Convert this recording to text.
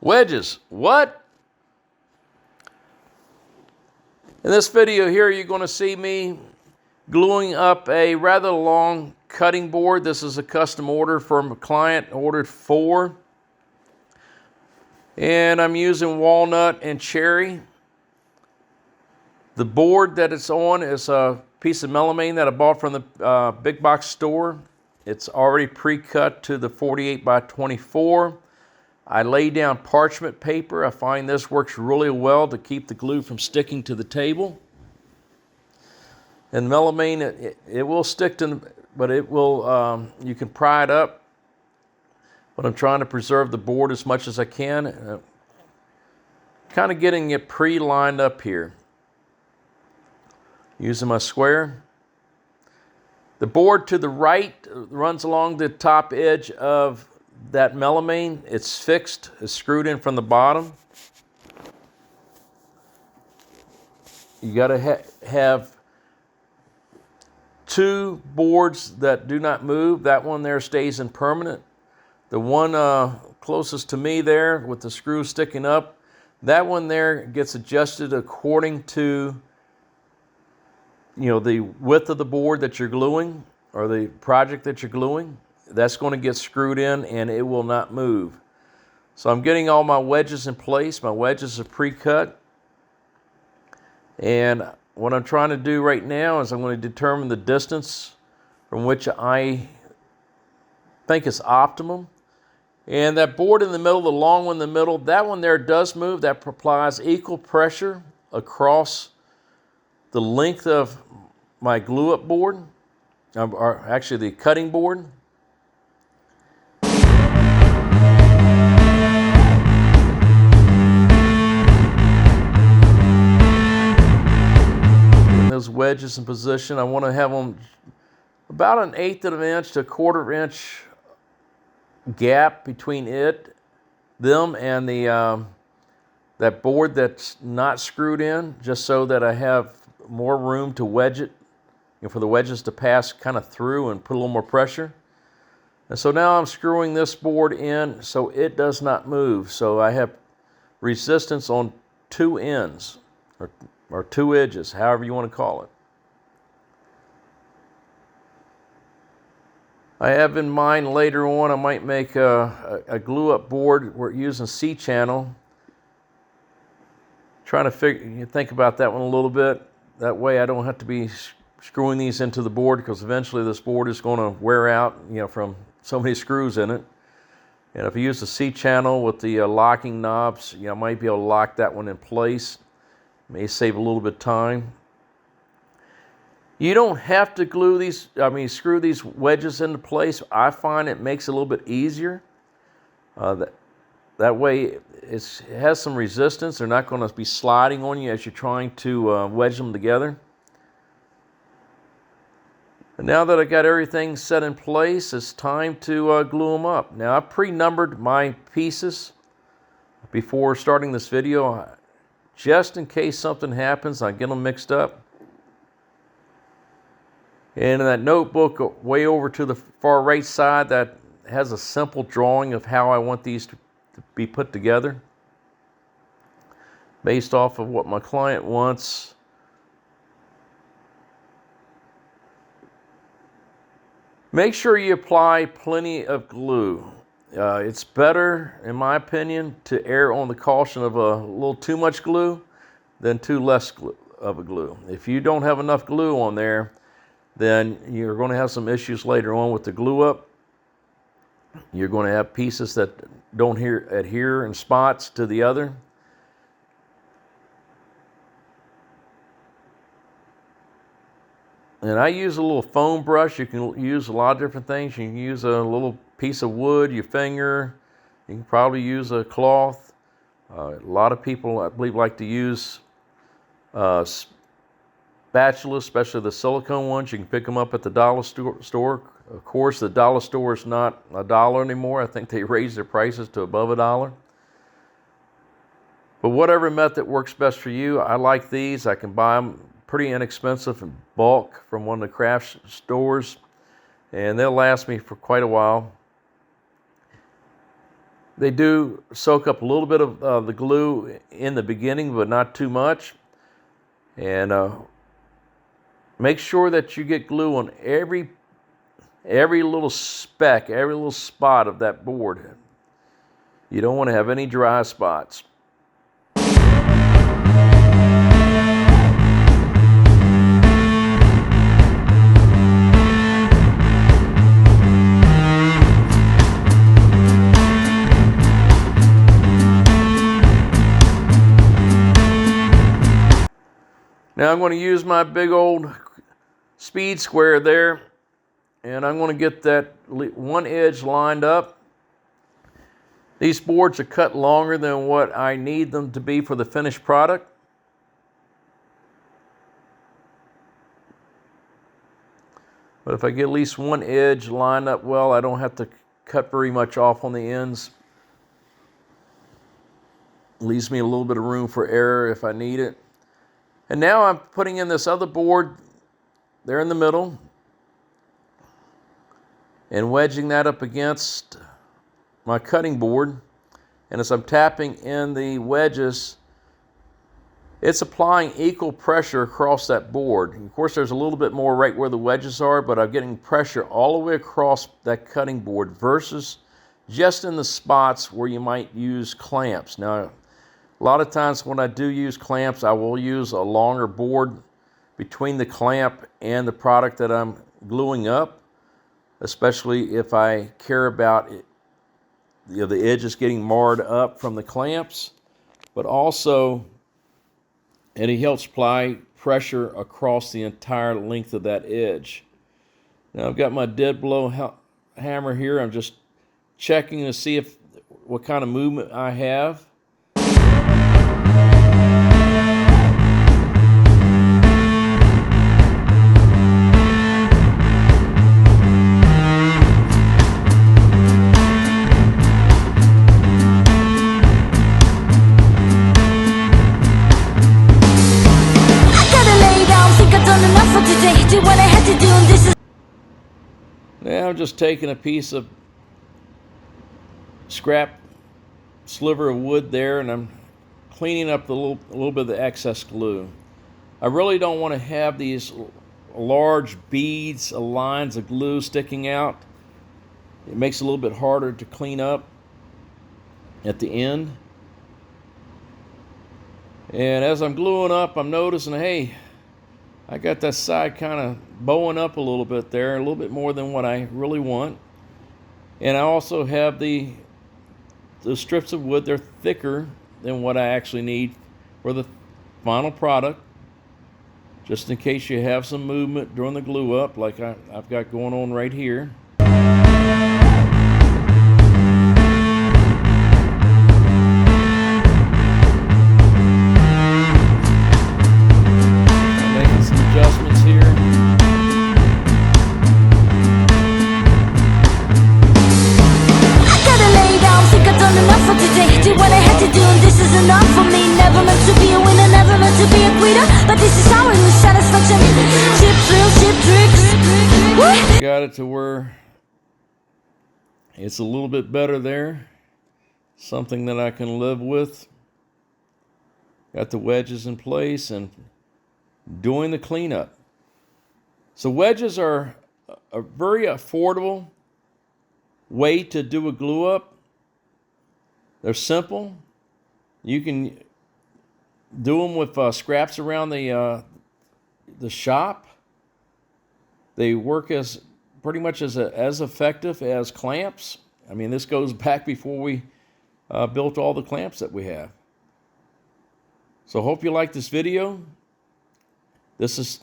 Wedges, what? In this video here, you're going to see me gluing up a rather long cutting board. This is a custom order from a client, ordered 4. And I'm using walnut and cherry. The board that it's on is a piece of melamine that I bought from the big box store. It's already pre-cut to the 48 by 24. I lay down parchment paper. I find this works really well to keep the glue from sticking to the table. And melamine, it will stick to, but it will, you can pry it up. But I'm trying to preserve the board as much as I can. Kind of getting it pre-lined up here. Using my square. The board to the right runs along the top edge of that melamine. It's fixed, it's screwed in from the bottom. You got to have 2 boards that do not move. That one there stays in permanent. The one closest to me there with the screw sticking up, that one there gets adjusted according to, you know, the width of the board that you're gluing or the project that you're gluing. That's going to get screwed in and it will not move. So I'm getting all my wedges in place. My wedges are pre-cut. And what I'm trying to do right now is I'm going to determine the distance from which I think is optimum. And that board in the middle, the long one in the middle, that one there does move. That applies equal pressure across the length of my glue-up board, or actually the cutting board. Getting those wedges in position, I want to have them about 1/8 of an inch to 1/4 inch gap between them and the that board that's not screwed in, just so that I have more room to wedge it, you know, for the wedges to pass kind of through and put a little more pressure. And so now I'm screwing this board in so it does not move. So I have resistance on 2 ends or 2 edges, however you want to call it. I have in mind later on I might make a glue-up board. We're using C-channel. Trying to think about that one a little bit. That way I don't have to be screwing these into the board, because eventually this board is going to wear out, you know, from so many screws in it. And if I use the C-channel with the locking knobs, you know, I might be able to lock that one in place. May save a little bit of time. You don't have to screw these wedges into place. I find it makes it a little bit easier. That way it has some resistance. They're not going to be sliding on you as you're trying to wedge them together. And now that I got everything set in place, it's time to glue them up. Now I pre-numbered my pieces before starting this video, just in case something happens, I get them mixed up. And in that notebook way over to the far right side, that has a simple drawing of how I want these to be put together based off of what my client wants. Make sure you apply plenty of glue. It's better, in my opinion, to err on the caution of a little too much glue than too less of a glue. If you don't have enough glue on there, then you're going to have some issues later on with the glue up. You're going to have pieces that don't adhere in spots to the other. And I use a little foam brush. You can use a lot of different things. You can use a little piece of wood, your finger. You can probably use a cloth. A lot of people, I believe, like to use spatulas, especially the silicone ones. You can pick them up at the dollar store. Of course, the dollar store is not $1 anymore. I think they raised their prices to above $1. But whatever method works best for you, I like these. I can buy them pretty inexpensive in bulk from one of the craft stores, and they'll last me for quite a while. They do soak up a little bit of the glue in the beginning, but not too much. And make sure that you get glue on every little speck, every little spot of that board. You don't want to have any dry spots. Now I'm going to use my big old speed square there, and I'm going to get that one edge lined up. These boards are cut longer than what I need them to be for the finished product. But if I get at least one edge lined up well, I don't have to cut very much off on the ends. Leaves me a little bit of room for error if I need it. And now I'm putting in this other board there in the middle and wedging that up against my cutting board. And as I'm tapping in the wedges, it's applying equal pressure across that board. And of course, there's a little bit more right where the wedges are, but I'm getting pressure all the way across that cutting board versus just in the spots where you might use clamps. Now, a lot of times when I do use clamps, I will use a longer board between the clamp and the product that I'm gluing up, especially if I care about it, the edges getting marred up from the clamps, but also it helps apply pressure across the entire length of that edge. Now I've got my dead blow hammer here. I'm just checking to see what kind of movement I have. Now I'm just taking a piece of scrap sliver of wood there, and I'm cleaning up a little bit of the excess glue. I really don't want to have these large beads of lines of glue sticking out. It makes it a little bit harder to clean up at the end. And as I'm gluing up, I'm noticing, hey, I got that side kind of bowing up a little bit there, a little bit more than what I really want. And I also have the strips of wood, they're thicker than what I actually need for the final product, just in case you have some movement during the glue up like I've got going on right here. Got it to where it's a little bit better there. Something that I can live with. Got the wedges in place and doing the cleanup. So wedges are a very affordable way to do a glue up. They're simple. You can do them with scraps around the shop. They work as pretty much as effective as clamps. I mean, this goes back before we built all the clamps that we have. So hope you like this video. This is